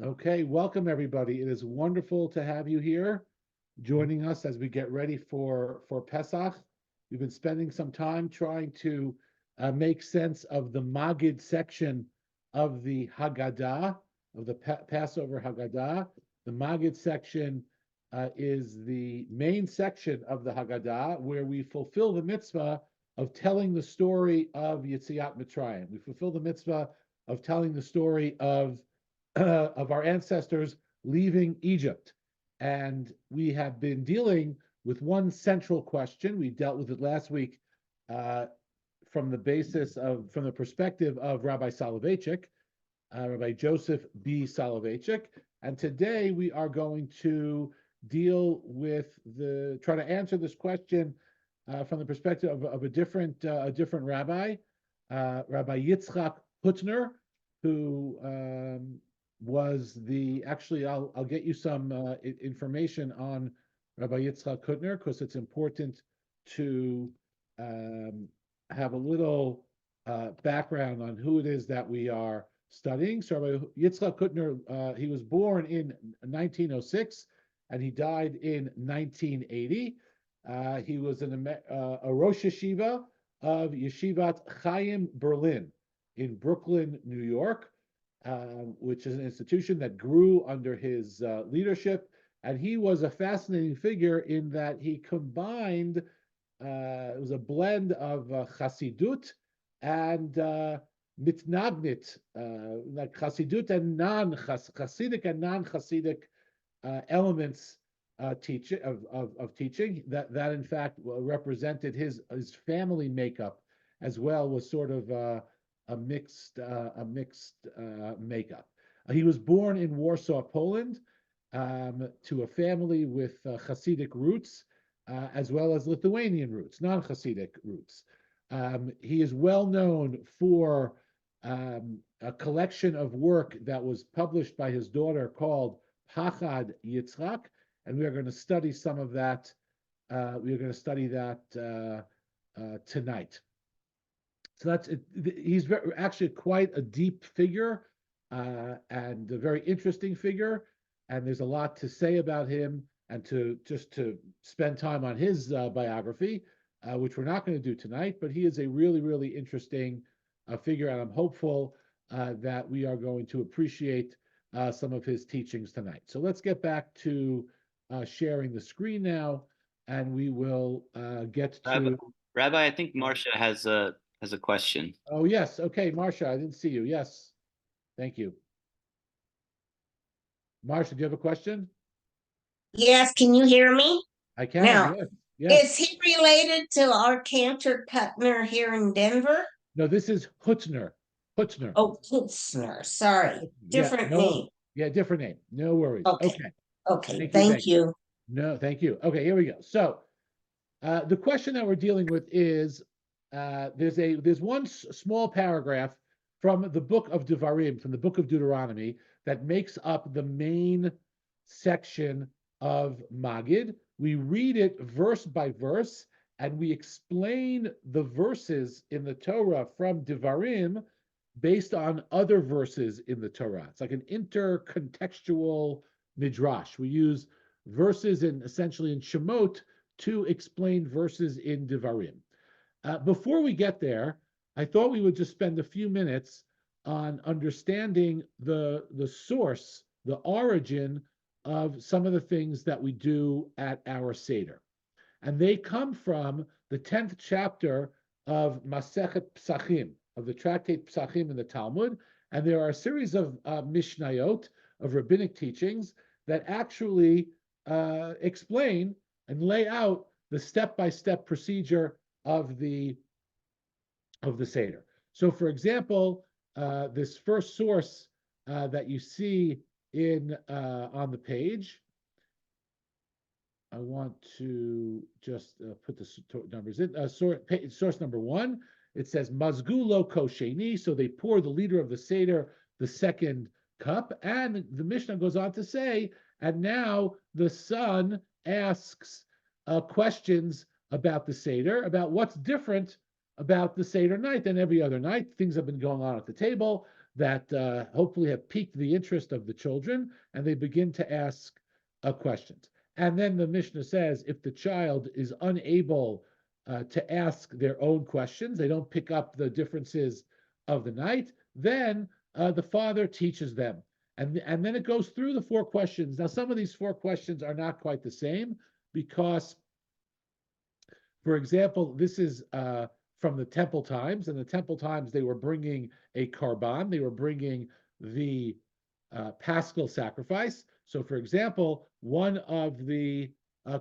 Okay, welcome everybody. It is wonderful to have you here joining us as we get ready for Pesach. We've been spending some time trying to make sense of the Maggid section of the Haggadah, of the Passover Haggadah. The Maggid section is the main section of the Haggadah where we fulfill the mitzvah of telling the story of Yetziat Mitzrayim. We fulfill the mitzvah of telling the story of our ancestors leaving Egypt. And we have been dealing with one central question. We dealt with it last week from the perspective of Rabbi Soloveitchik, Rabbi Joseph B. Soloveitchik. And today we are going to try to answer this question from the perspective of a different rabbi, Rabbi Yitzchak Hutner, who I'll get you some information on Rabbi Yitzchak Hutner because it's important to have a little background on who it is that we are studying. So Rabbi Yitzchak Hutner, he was born in 1906 and he died in 1980. He was a Rosh Yeshiva of Yeshivat Chaim Berlin in Brooklyn, New York. Which is an institution that grew under his leadership. And he was a fascinating figure in that he combined, it was a blend of Chassidut and mitnagnit, like Chassidut and Chassidic and non-Chassidic elements of teaching that in fact represented his family makeup as well, was sort of a mixed makeup. He was born in Warsaw, Poland, to a family with Hasidic roots, as well as Lithuanian roots, non-Hasidic roots. He is well known for a collection of work that was published by his daughter called Pachad Yitzchak, and we are going to study some of that. We are going to study that tonight. So that's it. He's actually quite a deep figure and a very interesting figure. And there's a lot to say about him and to spend time on his biography, which we're not going to do tonight. But he is a really, really interesting figure. And I'm hopeful that we are going to appreciate some of his teachings tonight. So let's get back to sharing the screen now. And we will get to... Rabbi, I think Marcia has a question. Oh, yes. Okay, Marcia, I didn't see you. Yes. Thank you. Marcia, do you have a question? Yes, can you hear me? I can, now, yes. Is he related to our cantor Hutner here in Denver? No, this is Hutner. Hutner. Oh, Hutner. Sorry. Different name. Yeah, different name. No worries. Okay. Thank you. No, thank you. Okay, here we go. So the question that we're dealing with is there's one small paragraph from the book of Devarim, from the book of Deuteronomy, that makes up the main section of Maggid. We read it verse by verse, and we explain the verses in the Torah from Devarim based on other verses in the Torah. It's like an intercontextual midrash. We use verses essentially in Shemot to explain verses in Devarim. Before we get there, I thought we would just spend a few minutes on understanding the source, the origin of some of the things that we do at our Seder. And they come from the 10th chapter of Masechet Psachim, of the tractate Psachim in the Talmud. And there are a series of Mishnayot, of rabbinic teachings, that actually explain and lay out the step-by-step procedure of the Seder. So, for example, this first source that you see on the page, I want to just put the numbers in. Source number 1, it says Mazgu lo kosheni, so they pour the leader of the Seder the second cup, and the Mishnah goes on to say, and now the son asks questions about the Seder, about what's different about the Seder night than every other night. Things have been going on at the table. that hopefully have piqued the interest of the children, and they begin to ask questions. And then the Mishnah says, if the child is unable to ask their own questions, they don't pick up the differences of the night, then the father teaches them. And then it goes through the 4 questions. Now, some of these 4 questions are not quite the same because, for example, this is from the temple times. In the temple times, they were bringing a karban. They were bringing the paschal sacrifice. So, for example, one of the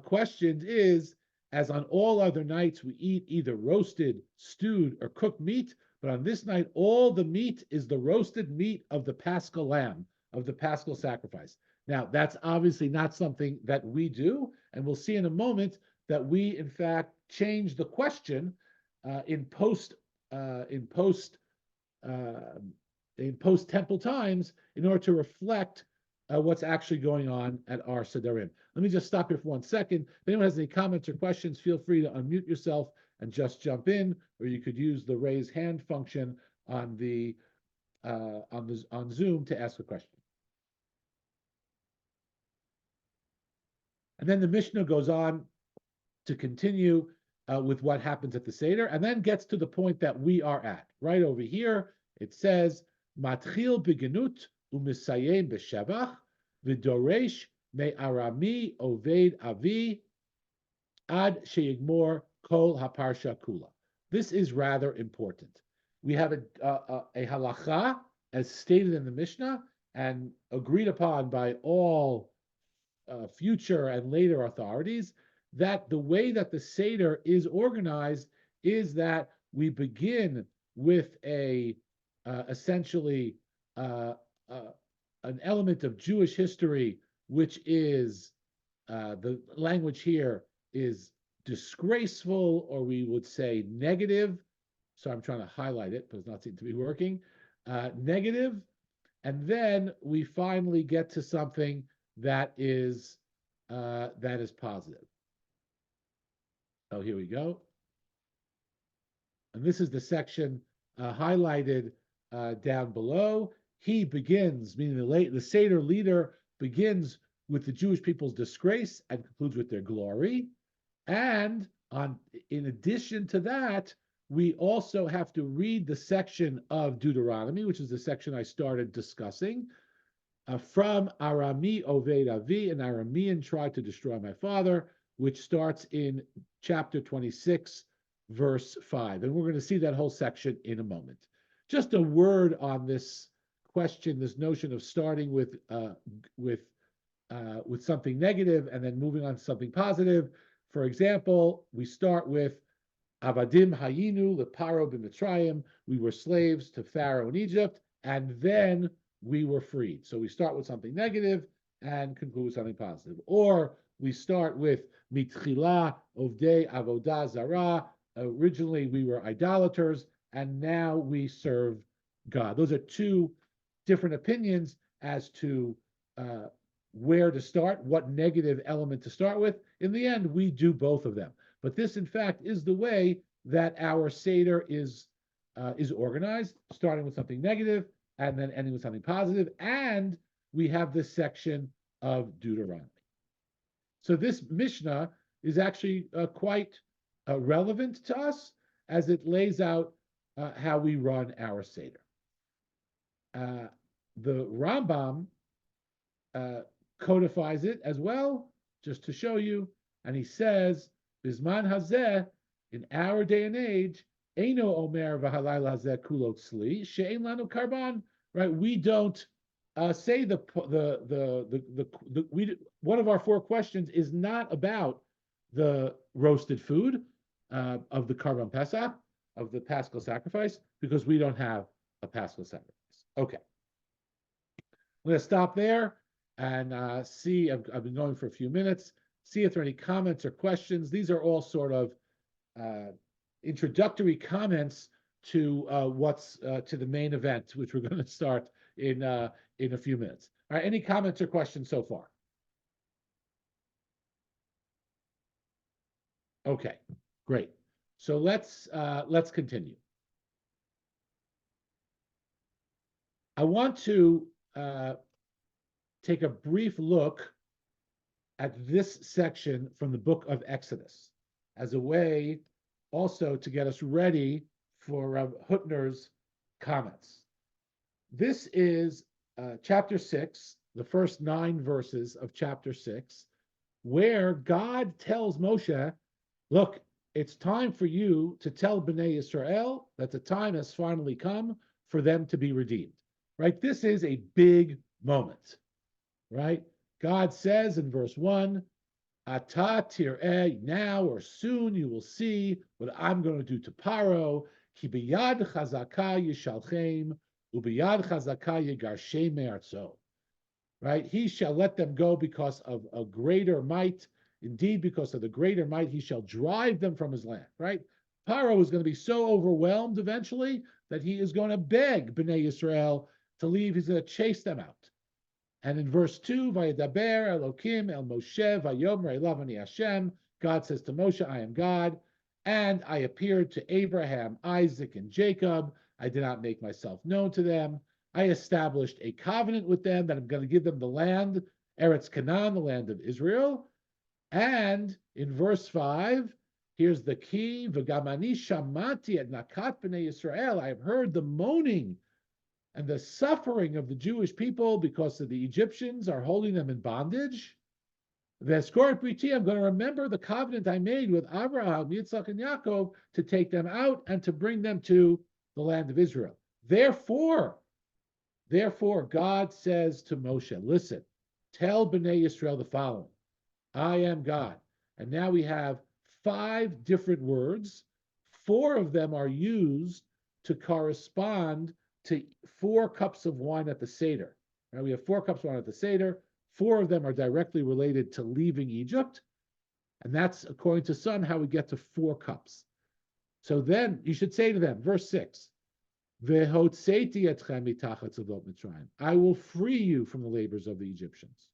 questions is, as on all other nights, we eat either roasted, stewed, or cooked meat, but on this night, all the meat is the roasted meat of the paschal lamb, of the paschal sacrifice. Now, that's obviously not something that we do, and we'll see in a moment that we, in fact, change the question in post temple times in order to reflect what's actually going on at our Sederim. Let me just stop here for 1 second. If anyone has any comments or questions, feel free to unmute yourself and just jump in, or you could use the raise hand function on Zoom to ask a question. And then the Mishnah goes on to continue with what happens at the Seder, and then gets to the point that we are at. Right over here, it says, Matchil begenut u'misayem b'shevach v'doresh me Arami Oved Avi ad sheyigmor kol haparsha kula. This is rather important. We have a halacha as stated in the Mishnah and agreed upon by all future and later authorities, that the way that the Seder is organized is that we begin with essentially an element of Jewish history, which is the language here is disgraceful, or we would say negative. So I'm trying to highlight it, but it's not seem to be working. Negative, and then we finally get to something that is positive. Oh, here we go. And this is the section highlighted down below. He begins, meaning the Seder leader begins with the Jewish people's disgrace and concludes with their glory. And in addition to that, we also have to read the section of Deuteronomy, which is the section I started discussing, from Arami Oved Avi, an Aramean tried to destroy my father, which starts in chapter 26, verse 5. And we're going to see that whole section in a moment. Just a word on this question, this notion of starting with something negative and then moving on to something positive. For example, we start with Avadim Hayinu Leparo b'Mitzrayim. We were slaves to Pharaoh in Egypt, and then we were freed. So we start with something negative and conclude with something positive. Or we start with Mitchila Ovdei Avodah Zarah. Originally, we were idolaters, and now we serve God. Those are 2 different opinions as to where to start, what negative element to start with. In the end, we do both of them. But this, in fact, is the way that our Seder is organized, starting with something negative and then ending with something positive. And we have this section of Deuteronomy. So this Mishnah is actually quite relevant to us as it lays out how we run our Seder. The Rambam codifies it as well, just to show you, and he says, Bisman hazeh, in our day and age, Eino omer v'halayla hazeh kulot tzli, she'ein lanu karban. Right? We don't say one of our 4 questions is not about the roasted food of the karban pesach, of the paschal sacrifice, because we don't have a paschal sacrifice. Okay, I'm going to stop there and see. I've been going for a few minutes. See if there are any comments or questions. These are all sort of introductory comments to what's to the main event, which we're going to start in a few minutes. All right, any comments or questions so far? Okay, great. So let's continue. I want to take a brief look at this section from the book of Exodus as a way also to get us ready for Hutner's comments. This is chapter 6, the first 9 verses of chapter 6, where God tells Moshe, look, it's time for you to tell Bnei Israel that the time has finally come for them to be redeemed, right? This is a big moment, right? God says in verse 1, Ata tir'eh, now or soon you will see what I'm going to do to Paro. Ki biyad chazaka yishalchem, ubiyad chazaka yigarshem me'artzo. Right? He shall let them go because of a greater might. Indeed, because of the greater might, he shall drive them from his land. Right? Paro is going to be so overwhelmed eventually that he is going to beg Bnei Israel to leave. He's going to chase them out. And in verse 2, Vayedaber Elokim El Moshe Vayomer Elav Ani Hashem, God says to Moshe, I am God, and I appeared to Abraham, Isaac, and Jacob. I did not make myself known to them. I established a covenant with them that I'm going to give them the land, Eretz Canaan, the land of Israel. And in verse 5, here's the key, V'gamani shamati et nakat b'nei Yisrael. I have heard the moaning and the suffering of the Jewish people because of the Egyptians are holding them in bondage. V'eskor briti, I'm going to remember the covenant I made with Abraham, Yitzchak, and Yaakov to take them out and to bring them to the land of Israel. Therefore, God says to Moshe, listen, tell Bnei Israel the following, I am God. And now we have 5 different words. 4 of them are used to correspond to 4 cups of wine at the Seder. Right? We have 4 cups of wine at the Seder. 4 of them are directly related to leaving Egypt. And that's, according to some, how we get to 4 cups. So then you should say to them, verse 6, I will free you from the labors of the Egyptians.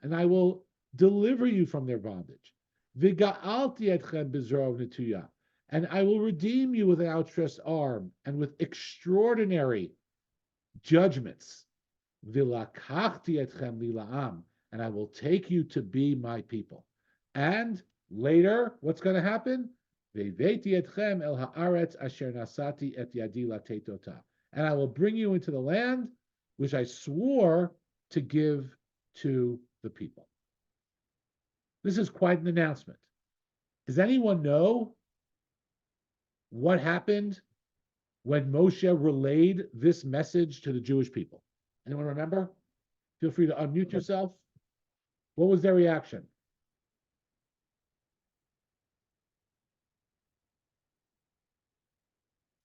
And I will deliver you from their bondage. And I will redeem you with an outstretched arm and with extraordinary judgments. And I will take you to be my people. And later, what's going to happen? And I will bring you into the land which I swore to give to the people. This is quite an announcement. Does anyone know what happened when Moshe relayed this message to the Jewish people? Anyone remember? Feel free to unmute yourself. What was their reaction?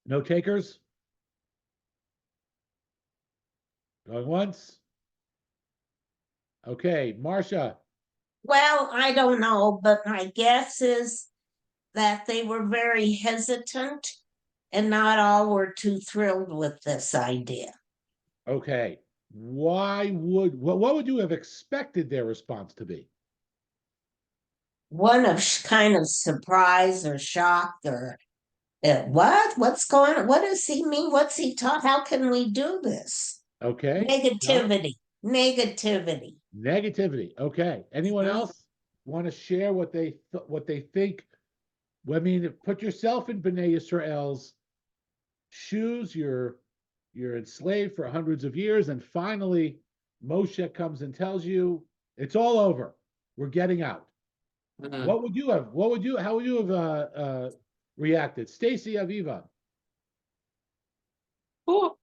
No takers? Going once? Okay, Marcia. Well, I don't know, but my guess is that they were very hesitant and not all were too thrilled with this idea. Okay, what would you have expected their response to be? One of kind of surprise or shocked or what's going on? What does he mean? What's he taught? How can we do this? Okay. Negativity. Okay. Anyone else want to share what they think? Well, I mean, put yourself in Bnei Israel's shoes. You're enslaved for hundreds of years, and finally, Moshe comes and tells you it's all over. We're getting out. Mm-hmm. How would you have reacted? Stacy, Aviva. Cool.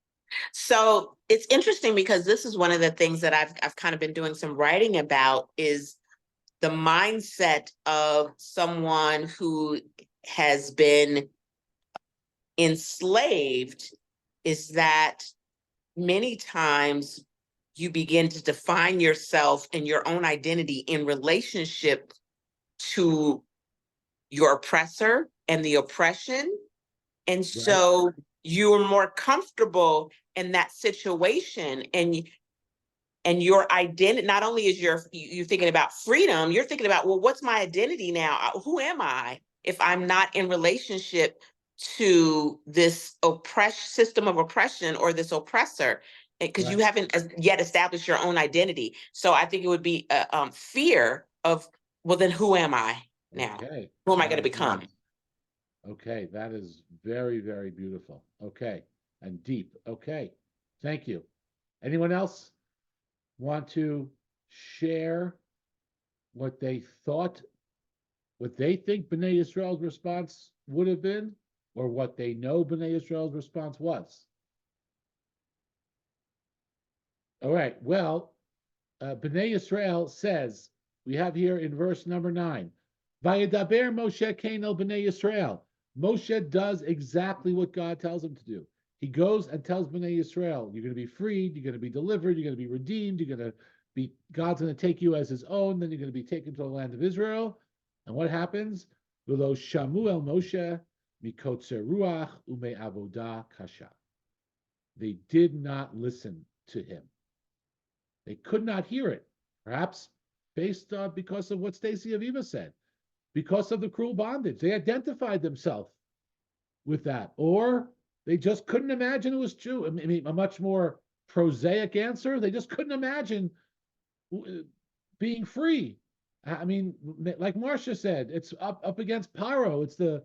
So it's interesting because this is one of the things that I've kind of been doing some writing about is the mindset of someone who has been enslaved, is that many times you begin to define yourself and your own identity in relationship to your oppressor and the oppression. And so you're more comfortable in that situation, and your identity, not only is you're thinking about freedom, you're thinking about, well, what's my identity now? Who am I if I'm not in relationship to this system of oppression or this oppressor, because you Right. haven't yet established your own identity. So I think it would be a fear of, well, then who am I now? Okay. Who am I That going to is become? nice. Okay, that is very, very beautiful. Okay, and deep. Okay, thank you. Anyone else want to share what they thought, what they think B'nai Israel's response would have been, or what they know B'nai Israel's response was? All right, well, B'nai Israel says, we have here in verse number 9, Vayadaber Moshe Kain el B'nai Israel. Moshe does exactly what God tells him to do. He goes and tells B'nai Israel, you're going to be freed, you're going to be delivered, you're going to be redeemed, you're going to be, God's going to take you as his own, then you're going to be taken to the land of Israel. And what happens? V'lo shamu el Moshe mikotzer ruach ume avodah kasha. They did not listen to him. They could not hear it, perhaps based on because of what Stacy Aviva said, because of the cruel bondage. They identified themselves with that, or they just couldn't imagine it was true. I mean, a much more prosaic answer, they just couldn't imagine being free. I mean, like Marcia said, it's up against Paro. It's the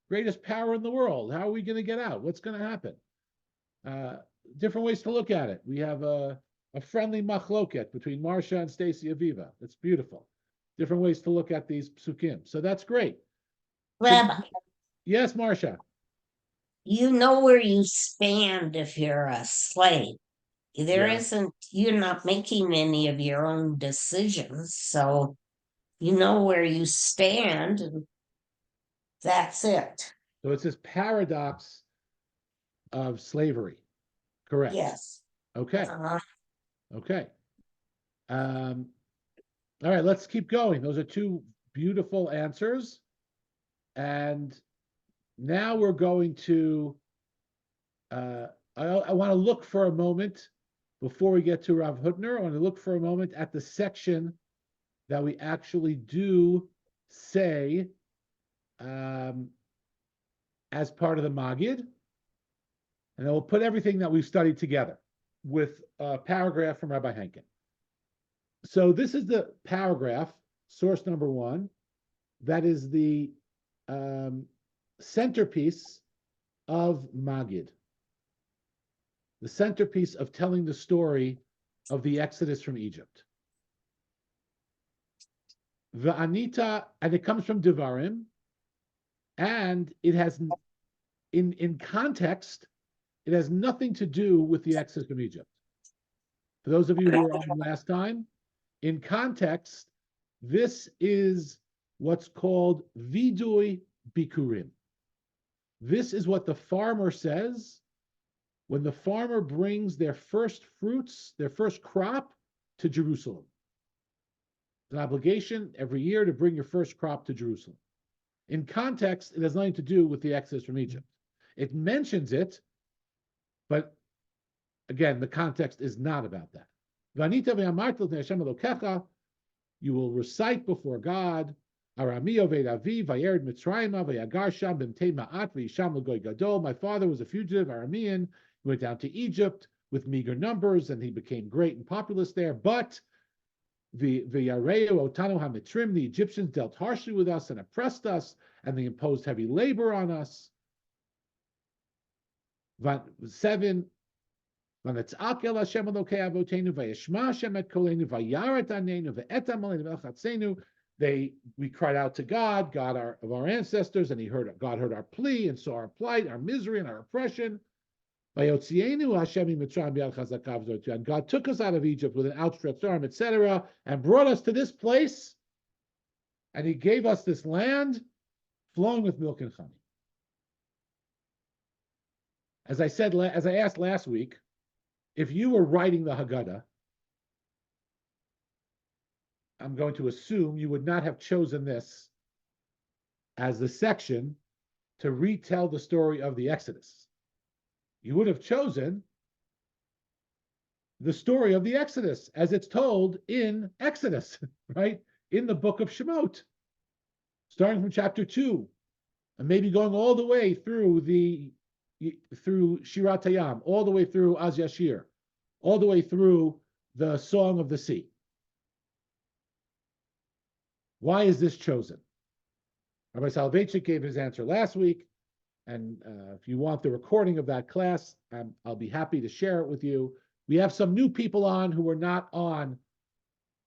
greatest power in the world. How are we going to get out? What's going to happen? Different ways to look at it. We have a friendly machloket between Marcia and Stacy Aviva. That's beautiful. Different ways to look at these psukim. So that's great. Rabbi, Yes, Marcia. you know where you stand if you're a slave. There Yeah. isn't, you're not making any of your own decisions, so you know where you stand, and that's it. So it's this paradox of slavery. Correct. Yes. Okay. Uh, Okay. All right, let's keep going. Those are two beautiful answers. And now we're going to, I want to look for a moment before we get to Rav Hutner. I want to look for a moment at the section that we actually do say as part of the Maggid. And then we'll put everything that we've studied together with a paragraph from Rabbi Henkin. So this is the paragraph, source number 1, that is the centerpiece of Maggid, the centerpiece of telling the story of the Exodus from Egypt. V'anita, and it comes from Devarim, and it has, in context, it has nothing to do with the Exodus from Egypt. For those of you who were on last time, in context, this is what's called vidui bikurim. This is what the farmer says when the farmer brings their first fruits, their first crop to Jerusalem. It's an obligation every year to bring your first crop to Jerusalem. In context, it has nothing to do with the Exodus from Egypt. It mentions it, but again, the context is not about that. You will recite before God, Arami Oved Avi, Vayered Mitzrayim, Vayagar Sham B'mtei Ma'at V'yisham L'goy Gadol. My father was a fugitive Aramean. He went down to Egypt with meager numbers, and he became great and populous there. But the Egyptians dealt harshly with us and oppressed us, and they imposed heavy labor on us. 7. We cried out to God of our ancestors, and God heard our plea and saw our plight, our misery, and our oppression. And God took us out of Egypt with an outstretched arm, etc., and brought us to this place, and he gave us this land flowing with milk and honey. As I asked last week, if you were writing the Haggadah, I'm going to assume you would not have chosen this as the section to retell the story of the Exodus. You would have chosen the story of the Exodus as it's told in Exodus, right? In the book of Shemot, starting from chapter 2. and maybe going all the way through Shirat Hayam, all the way through Az Yashir, all the way through the Song of the Sea. Why is this chosen? Rabbi Soloveitchik gave his answer last week, and if you want the recording of that class, I'll be happy to share it with you. We have some new people on who were not on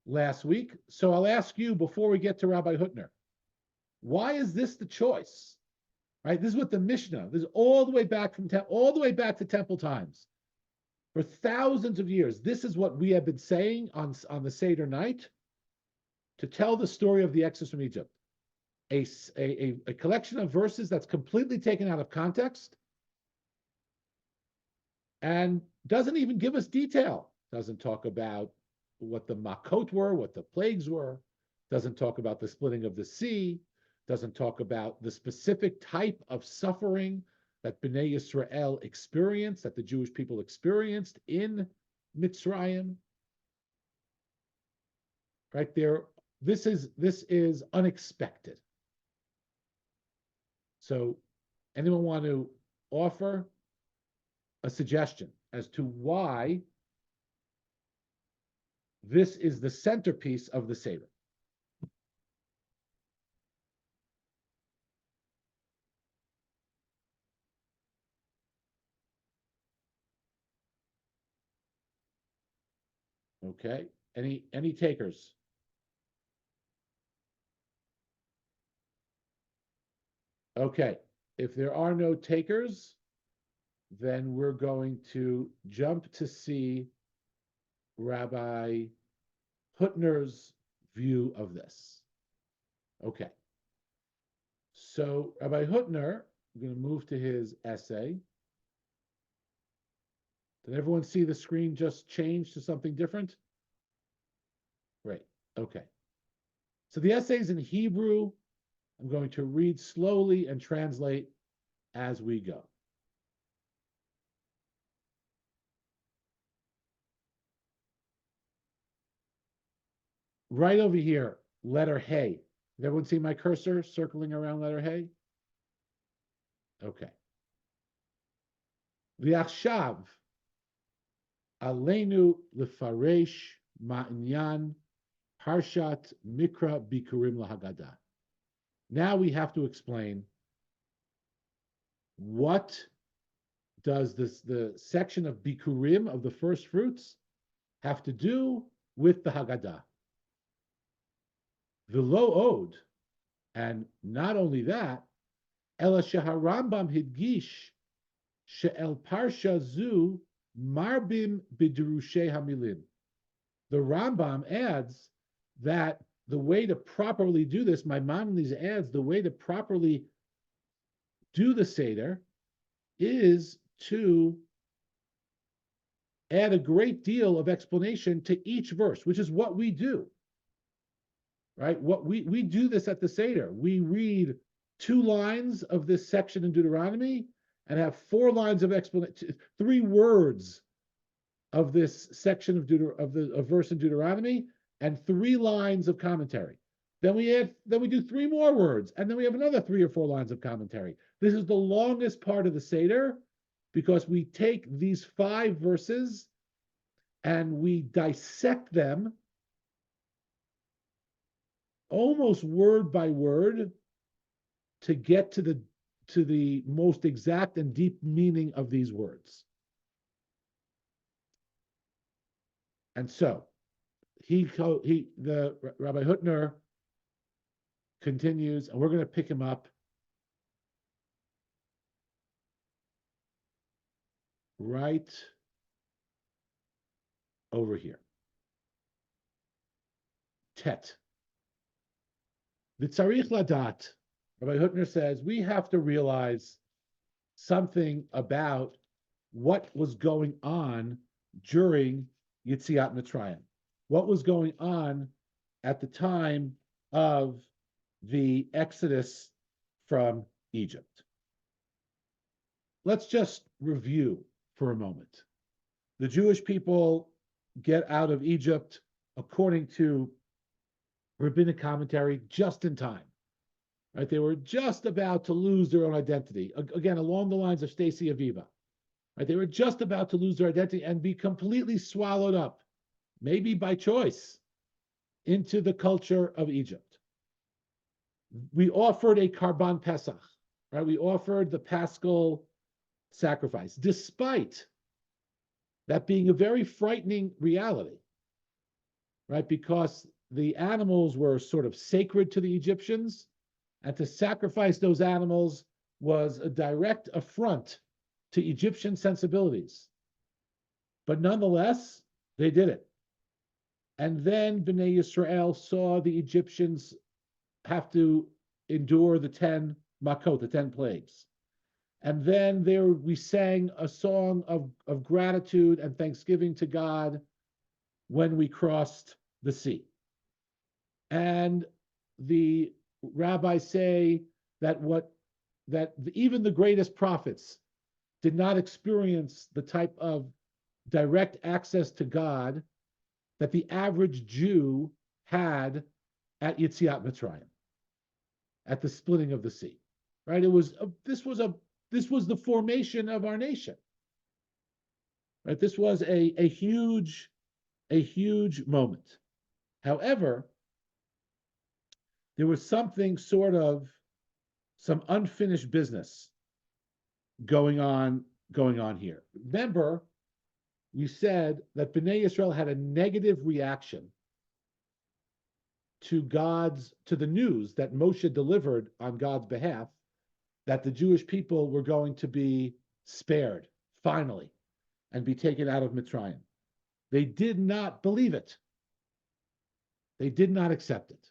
last week, so I'll ask you before we get to Rabbi Hutner, why is this the choice? Right? This is what the Mishnah. This is all the way back to Temple times. For thousands of years, this is what we have been saying on the Seder night to tell the story of the Exodus from Egypt. A collection of verses that's completely taken out of context and doesn't even give us detail. Doesn't talk about what the makot were, what the plagues were. Doesn't talk about the splitting of the sea. Doesn't talk about the specific type of suffering that Bnei Yisrael experienced, that the Jewish people experienced in Mitzrayim. Right there, this is unexpected. So, anyone want to offer a suggestion as to why this is the centerpiece of the Seder? Okay, any takers? Okay, if there are no takers, then we're going to jump to see Rabbi Hutner's view of this. Okay, so Rabbi Hutner, I'm going to move to his essay. Did everyone see the screen just change to something different? Great, okay. So the essay is in Hebrew. I'm going to read slowly and translate as we go. Right over here, letter Hey. Did everyone see my cursor circling around letter Hey? Okay. V'achshav aleinu lefaresh ma'inyan harshat mikra bikurim lahaggadah. Now we have to explain what does the section of bikurim, of the first fruits, have to do with the Haggadah. V'lo od, and not only that, ela sheharambam hidgish she'el parsha zu marbim b'derushay hamilim. The Rambam adds that the way to properly do this, Maimonides adds, the way to properly do the Seder is to add a great deal of explanation to each verse, which is what we do. Right? What we do this at the Seder. We read 2 lines of this section in Deuteronomy and have 4 lines of explanation, 3 words of this section of a verse in Deuteronomy, and 3 lines of commentary. Then we do 3 more words, and then we have another 3 or 4 lines of commentary. This is the longest part of the Seder because we take these 5 verses and we dissect them almost word by word to get to the most exact and deep meaning of these words. And so the Rabbi Hutner continues, and we're going to pick him up right over here. Tet. The tzarich ladat, Rabbi Hutner says, we have to realize something about what was going on during Yetziat Mitzrayim. What was going on at the time of the Exodus from Egypt. Let's just review for a moment. The Jewish people get out of Egypt, according to rabbinic commentary, just in time. Right? They were just about to lose their own identity. Again, along the lines of Stacy Aviva. Right? They were just about to lose their identity and be completely swallowed up, maybe by choice, into the culture of Egypt. We offered a Karban Pesach, right? We offered the Paschal sacrifice, despite that being a very frightening reality, right? Because the animals were sort of sacred to the Egyptians, and to sacrifice those animals was a direct affront to Egyptian sensibilities. But nonetheless, they did it. And then Bnei Yisrael saw the Egyptians have to endure the 10 makot, the 10 plagues. And then there we sang a song of gratitude and thanksgiving to God when we crossed the sea. And the rabbis say that even the greatest prophets did not experience the type of direct access to God that the average Jew had at Yetziat Mitzrayim, at the splitting of the sea. Right? This was the formation of our nation. Right? This was a huge moment. However, there was some unfinished business going on here. Remember, we said that Bnei Yisrael had a negative reaction to the news that Moshe delivered on God's behalf, that the Jewish people were going to be spared, finally, and be taken out of Mitzrayim. They did not believe it. They did not accept it.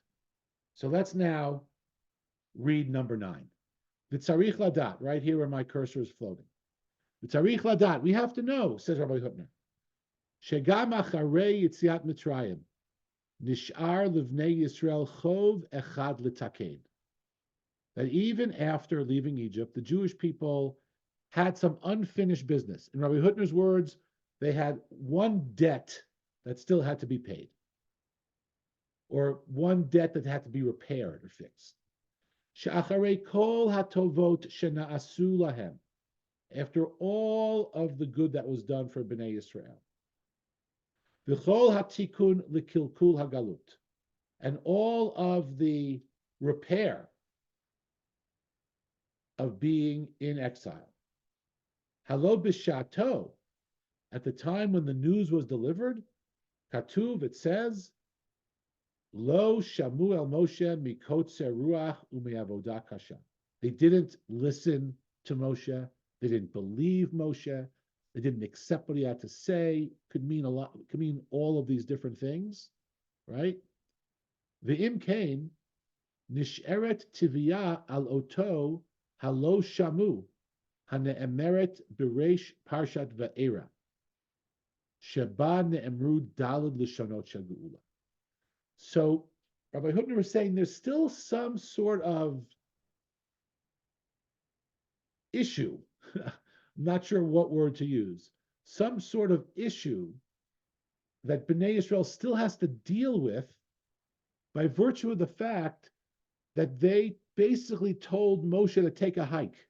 So let's now read number 9. The tzarich ladat, right here where my cursor is floating. The tzarich ladat, we have to know, says Rabbi Hutner, shegam acharei yitziat Mitzrayim, nishar livnei Yisrael chov echad litakein. That even after leaving Egypt, the Jewish people had some unfinished business. In Rabbi Hutner's words, they had one debt that still had to be paid, or one debt that had to be repaired or fixed. She'acharei kol hatovot shena'asu lahem, after all of the good that was done for Bnei Yisrael. V'chol hatikun lekilkul hagalut, and all of the repair of being in exile. Halo b'shato, at the time when the news was delivered, katuv, it says, Lo shamu el Moshe mikotzer ruach u'me'avodah kasha. They didn't listen to Moshe. They didn't believe Moshe. They didn't accept what he had to say. Could mean a lot. Could mean all of these different things, right? Ve'im kain nisheret tiviyah al oto halo shamu hane'emeret bereish parshat va'era sheba ne'emru dalad l'shonot shagu'ula. So Rabbi Hutner was saying there's still some sort of issue, I'm not sure what word to use, some sort of issue that Bnei Yisrael still has to deal with by virtue of the fact that they basically told Moshe to take a hike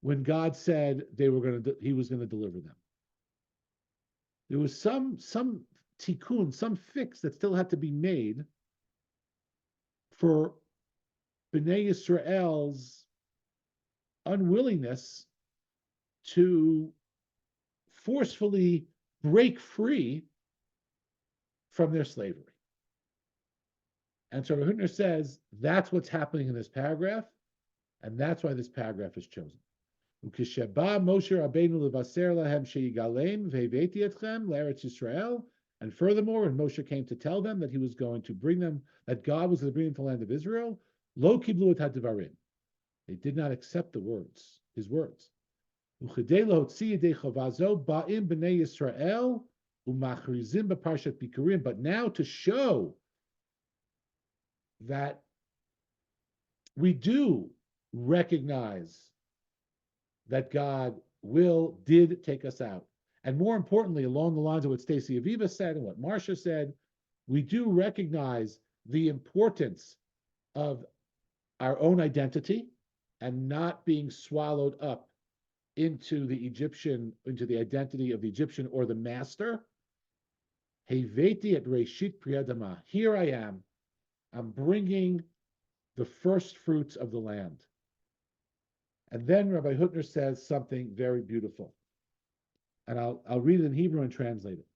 when God said he was going to deliver them. There was some tikkun, some fix that still had to be made for Bnei Yisrael's unwillingness to forcefully break free from their slavery. And so Hutner says that's what's happening in this paragraph, and that's why this paragraph is chosen. And furthermore, when Moshe came to tell them that he was going to bring them, that God was going to bring them to the land of Israel, lo kiblu et hadvarim. They did not accept the words, his words. But now to show that we do recognize that God did take us out. And more importantly, along the lines of what Stacy Aviva said and what Marcia said, we do recognize the importance of our own identity and not being swallowed up into the identity of the Egyptian or the master. Heveti et reshit priyadama. Here I am. I'm bringing the first fruits of the land. And then Rabbi Hutner says something very beautiful. And I'll read it in Hebrew and translate it.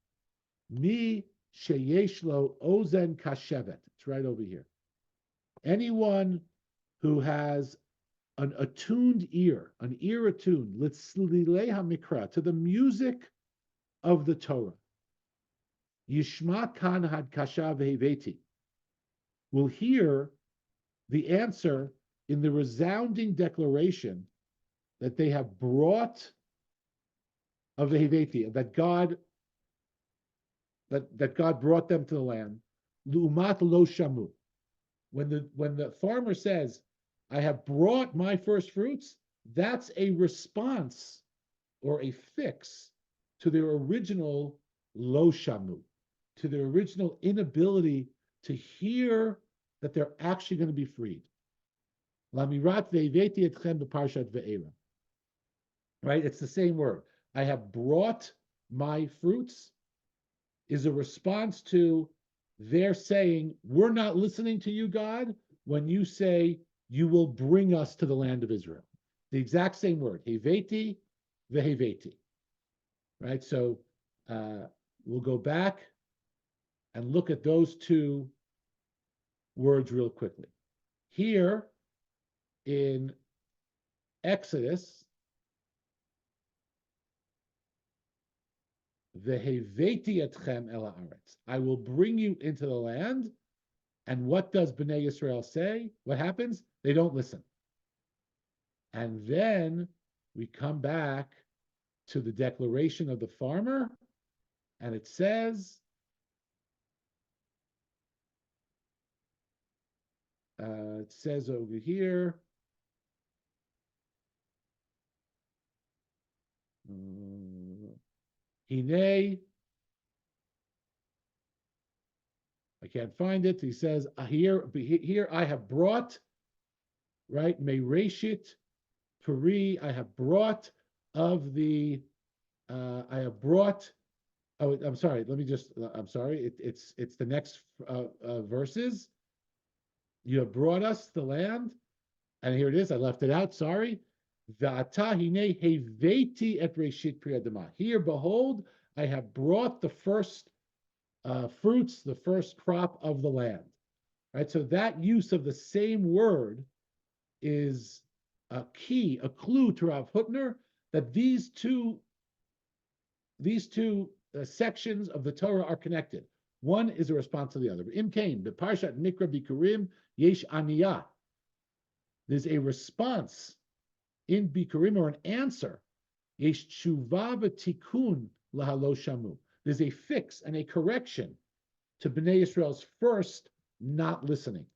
Mi sheyesh lo ozen kashevet. It's right over here. Anyone who has an attuned ear, an ear attuned, litzlilei hamikra, to the music of the Torah. Yishma kan had kasha veheveti, will hear the answer in the resounding declaration that they have brought of veheveti, that God brought them to the land. Lu'umat lo shamu. When the farmer says, I have brought my first fruits, that's a response or a fix to their original lo shamu, to their original inability to hear that they're actually going to be freed. Lamirat ve'iveti etchem b'parshat ve'era. Right? It's the same word. I have brought my fruits is a response to their saying, we're not listening to you, God, when you say you will bring us to the land of Israel. The exact same word, heveti veheveti. Right? So we'll go back and look at those two words real quickly. Here in Exodus, Veheveti etchem el haaretz. I will bring you into the land. And what does Bnei Yisrael say? What happens? They don't listen. And then we come back to the declaration of the farmer, and it says, over here, Hine, I can't find it. He says, here I have brought, right, Meireshit, Puri, I have brought of the, I'm sorry, it's the next verses. You have brought us the land, and here it is, I left it out, sorry. Here, behold, I have brought the first fruits, the first crop of the land. Right? So that use of the same word is a key, a clue to Rav Hutner that these two sections of the Torah are connected. One is a response to the other. Im kain, b'parshat mikra bikurim yesh aniyah. There's a response in Bikurim, or an answer. Yesh tshuva v'tikun lahalo shamu. There's a fix and a correction to Bnei Yisrael's first not listening.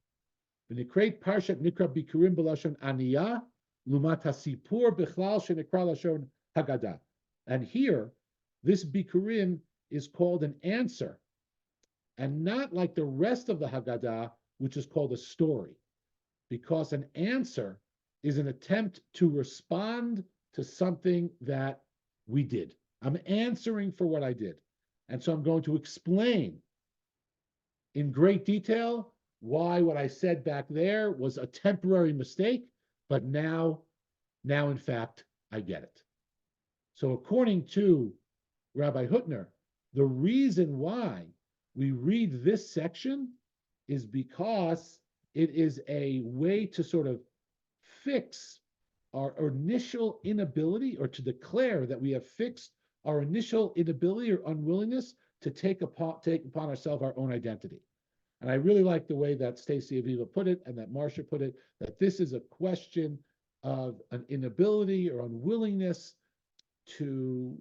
V'nikreit parshat nikra bikurim b'lashon aniyah lumat hasipur b'chlal shenikra lashon Haggadah. And here, this Bikurim is called an answer, and not like the rest of the Haggadah, which is called a story, because an answer is an attempt to respond to something that we did. I'm answering for what I did. And so I'm going to explain in great detail why what I said back there was a temporary mistake, but now in fact, I get it. So according to Rabbi Hutner, the reason why we read this section is because it is a way to sort of fix our initial inability, or to declare that we have fixed our initial inability or unwillingness to take upon ourselves our own identity. And I really like the way that Stacy Aviva put it, and that Marcia put it, that this is a question of an inability or unwillingness to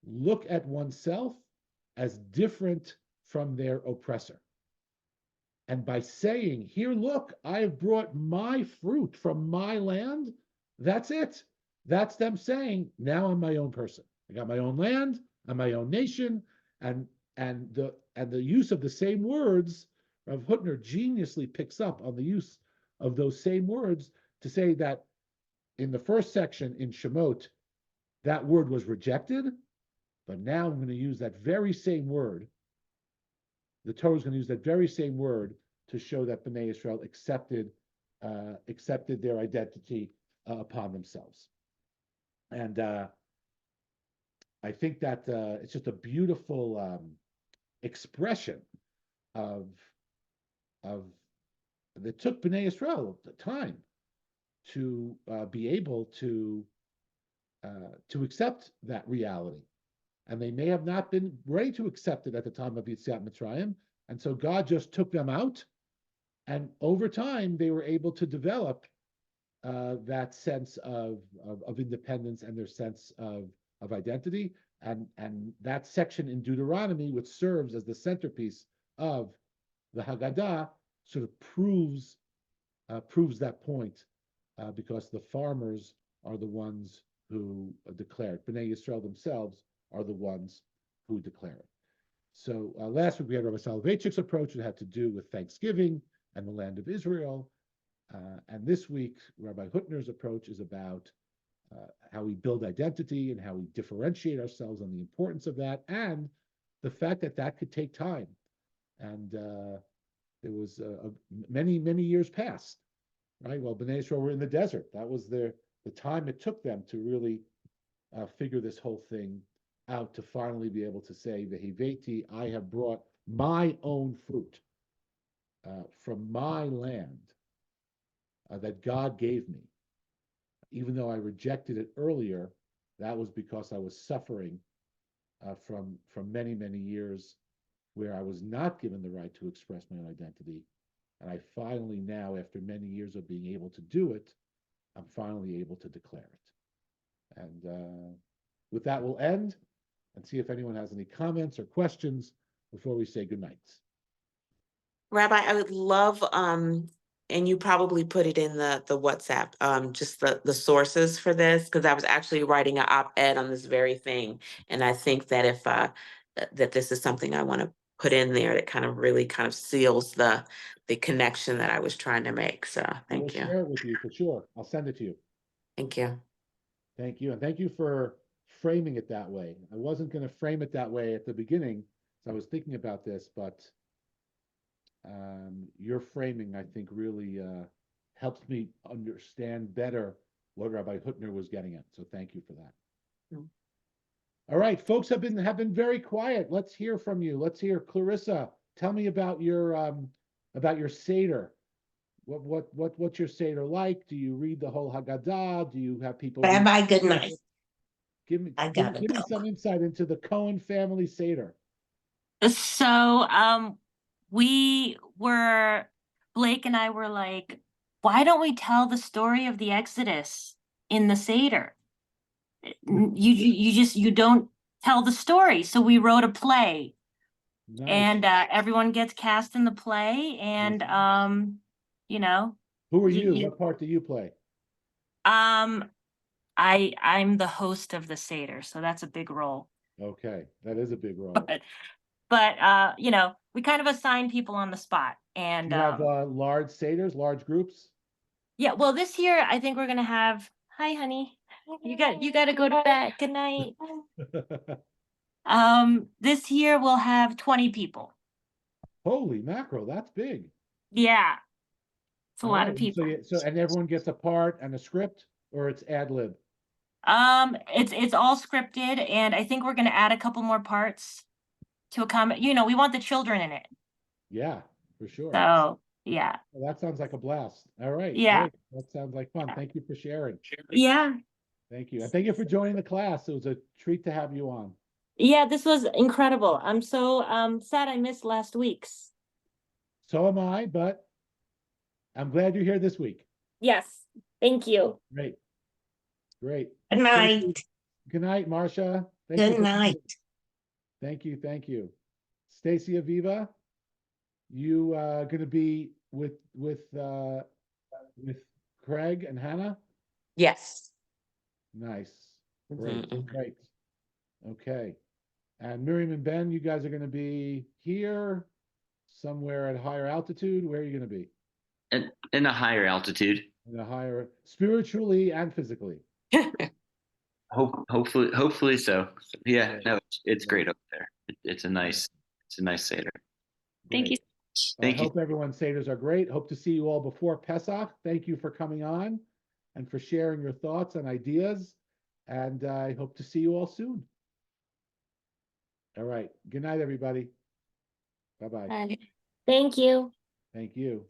look at oneself as different from their oppressor. And by saying, here, look, I have brought my fruit from my land, that's it. That's them saying, now I'm my own person. I got my own land, I'm my own nation, and the use of the same words, Rav Hutner geniusly picks up on the use of those same words to say that in the first section in Shemot, that word was rejected, but now I'm going to use that very same word. The Torah is going to use that very same word to show that Bnei Israel accepted their identity upon themselves. And I think that it's just a beautiful expression of that took Bnei Israel the time to be able to accept that reality. And they may have not been ready to accept it at the time of Yetziat Mitzrayim. And so God just took them out. And over time, they were able to develop that sense of independence and their sense of identity. And that section in Deuteronomy, which serves as the centerpiece of the Haggadah, sort of proves that point because the farmers are the ones who declare it. Bnei Yisrael themselves are the ones who declare it. So last week we had Rabbi Soloveitchik's approach that had to do with Thanksgiving and the land of Israel. And this week, Rabbi Hutner's approach is about how we build identity and how we differentiate ourselves and the importance of that and the fact that that could take time. And it was many, many years past, right? Well, Bnei Israel were in the desert. That was the time it took them to really figure this whole thing out, to finally be able to say, Vehiveti, I have brought my own fruit from my land that God gave me. Even though I rejected it earlier, that was because I was suffering from many, many years where I was not given the right to express my own identity. And I finally now, after many years of being able to do it, I'm finally able to declare it. And with that, we'll end and see if anyone has any comments or questions before we say good night. Rabbi, I would love, and you probably put it in the WhatsApp, just the sources for this, because I was actually writing an op-ed on this very thing. And I think that if that this is something I want to put in there that kind of really kind of seals the connection that I was trying to make. So thank you. We'll share it with you for sure. I'll send it to you. Thank you. Thank you. And thank you for framing it that way. I wasn't going to frame it that way at the beginning, so I was thinking about this, but your framing, I think, really helps me understand better what Rabbi Hutner was getting at. So thank you for that. Mm. All right, folks have been very quiet. Let's hear from you. Let's hear Clarissa. Tell me about your Seder. What's your Seder like? Do you read the whole Haggadah? Do you have people? Rabbi, good night. Give me Gotta give me go. some insight into the Cohen family Seder. So Blake and I were like, why don't we tell the story of the Exodus in the Seder? You don't tell the story. So we wrote a play. Nice. And everyone gets cast in the play, and you know. Who are you? What part do you play? I'm the host of the Seder, so that's a big role. Okay, that is a big role. But you know, we kind of assign people on the spot, and You have large Seders, large groups? yeah, well, this year I think we're gonna have, hi honey, you got to go to bed, good night. This year we'll have 20 people. Holy mackerel, that's big. Yeah, it's a All lot right, of people. So and everyone gets a part and a script, or it's ad lib? It's all scripted, and I think we're gonna add a couple more parts to accommodate, you know, we want the children in it. Yeah, for sure. So yeah. Well, that sounds like a blast. All right. Yeah. Great. That sounds like fun. Thank you for sharing. Yeah. Thank you. And thank you for joining the class. It was a treat to have you on. Yeah, this was incredible. I'm so sad I missed last week's. So am I, but I'm glad you're here this week. Yes. Thank you. Great. Great. Good night. Good night, Marcia. Thank you Good for- night. Thank you. Thank you. Stacy Aviva, you going to be with Craig and Hannah? Yes. Nice. Great. Mhm. Great. Okay. And Miriam and Ben, you guys are going to be here somewhere at higher altitude. Where are you going to be? in a higher altitude. in a higher, spiritually and physically. Hopefully so. Yeah, Right. no, it's Right. great up there. It's a nice Seder. Thank you. Great. I Thank you. hope everyone's Seders are great. Hope to see you all before Pesach. Thank you for coming on and for sharing your thoughts and ideas. And I hope to see you all soon. All right. Good night, everybody. Bye-bye. Thank you. Thank you.